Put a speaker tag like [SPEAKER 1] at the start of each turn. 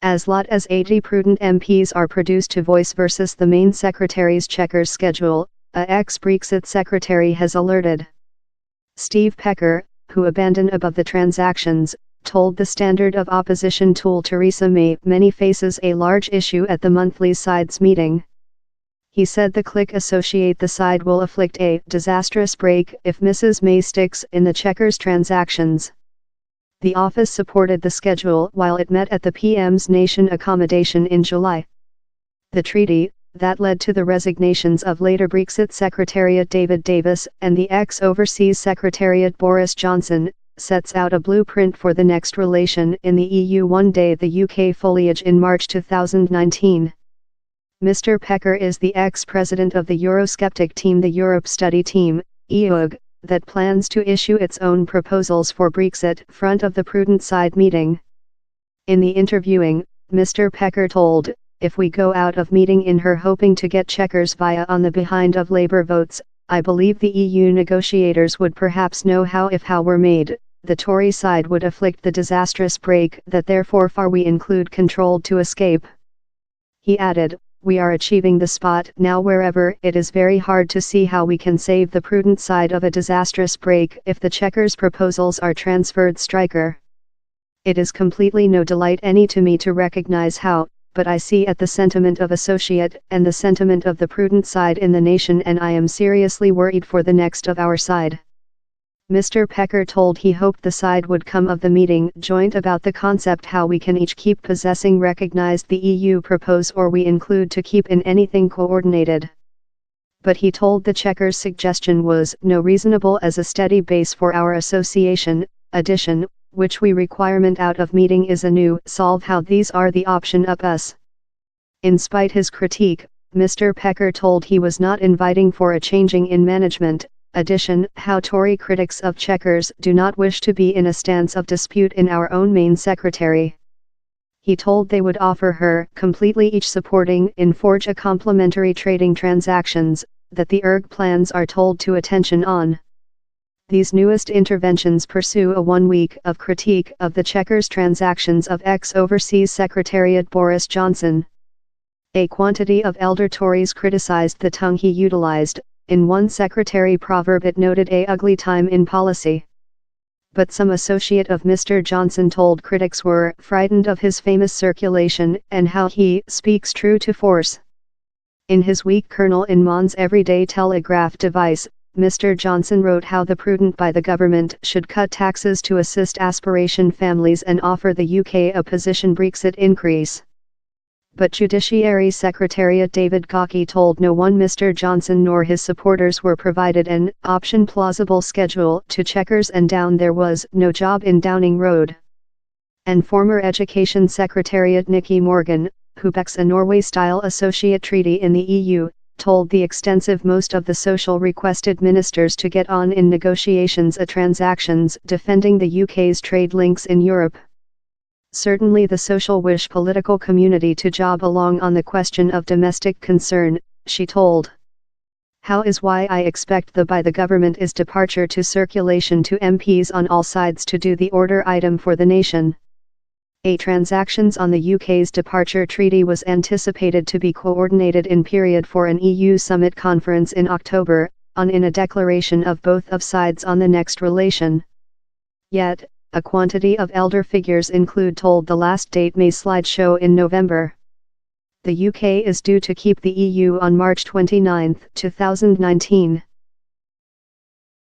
[SPEAKER 1] As lot as 80 prudent MPs are produced to voice versus the main secretary's Chequers schedule, a ex-Brexit secretary has alerted. Steve Pecker, who abandoned above the transactions, told the Standard of Opposition tool Theresa May many faces a large issue at the monthly sides meeting. He said the clique associate the side will afflict a disastrous break if Mrs. May sticks in the Chequers transactions. The office supported the schedule while it met at the PM's nation accommodation in July. The treaty, that led to the resignations of later Brexit Secretariat David Davis and the ex-Overseas Secretariat Boris Johnson, sets out a blueprint for the next relation in the EU. One day the UK foliage in March 2019. Mr. Pecker is the ex-president of the Eurosceptic team, the Europe Study Team, EUG, that plans to issue its own proposals for Brexit front of the prudent side meeting. In the interviewing, Mr. Pecker told, "If we go out of meeting in her hoping to get Chequers via on the behind of Labour votes, I believe the EU negotiators would perhaps know how if how were made, the Tory side would afflict the disastrous break that therefore far we include controlled to escape." He added, "We are achieving the spot now wherever it is very hard to see how we can save the prudent side of a disastrous break if the Chequers proposals are transferred striker. It is completely no delight any to me to recognize how, but I see at the sentiment of associate and the sentiment of the prudent side in the nation, and I am seriously worried for the next of our side." Mr. Pecker told he hoped the side would come of the meeting joint about the concept how we can each keep possessing recognized the EU propose or we include to keep in anything coordinated. But he told the Chequers suggestion was no reasonable as a steady base for our association, addition, which we requirement out of meeting is a new solve how these are the option up us. In spite his critique, Mr. Pecker told he was not inviting for a changing in management, addition how Tory critics of Chequers do not wish to be in a stance of dispute in our own main secretary. He told they would offer her completely each supporting in forge a complementary trading transactions, that the ERG plans are told to attention on. These newest interventions pursue a 1 week of critique of the Chequers transactions of ex-Overseas Secretariat Boris Johnson. A quantity of elder Tories criticized the tongue he utilized. In one secretary proverb it noted a ugly time in policy. But some associate of Mr. Johnson told critics were frightened of his famous circulation and how he speaks true to force. In his weak kernel in Mons Everyday Telegraph device, Mr. Johnson wrote how the prudent by the government should cut taxes to assist aspiration families and offer the UK a position Brexit increase. But Judiciary Secretariat David Gauke told no one Mr. Johnson nor his supporters were provided an option plausible schedule to Chequers and down there was no job in Downing Road. And former Education Secretariat Nicky Morgan, who backs a Norway-style associate treaty in the EU, told the extensive most of the social requested ministers to get on in negotiations transactions defending the UK's trade links in Europe. Certainly the social wish political community to job along on the question of domestic concern, she told. How is why I expect the by the government is departure to circulation to MPs on all sides to do the order item for the nation. A transactions on the UK's departure treaty was anticipated to be coordinated in period for an EU summit conference in October, on in a declaration of both of sides on the next relation. Yet, a quantity of elder figures include told the last date may slideshow in November. The UK is due to keep the EU on March 29, 2019.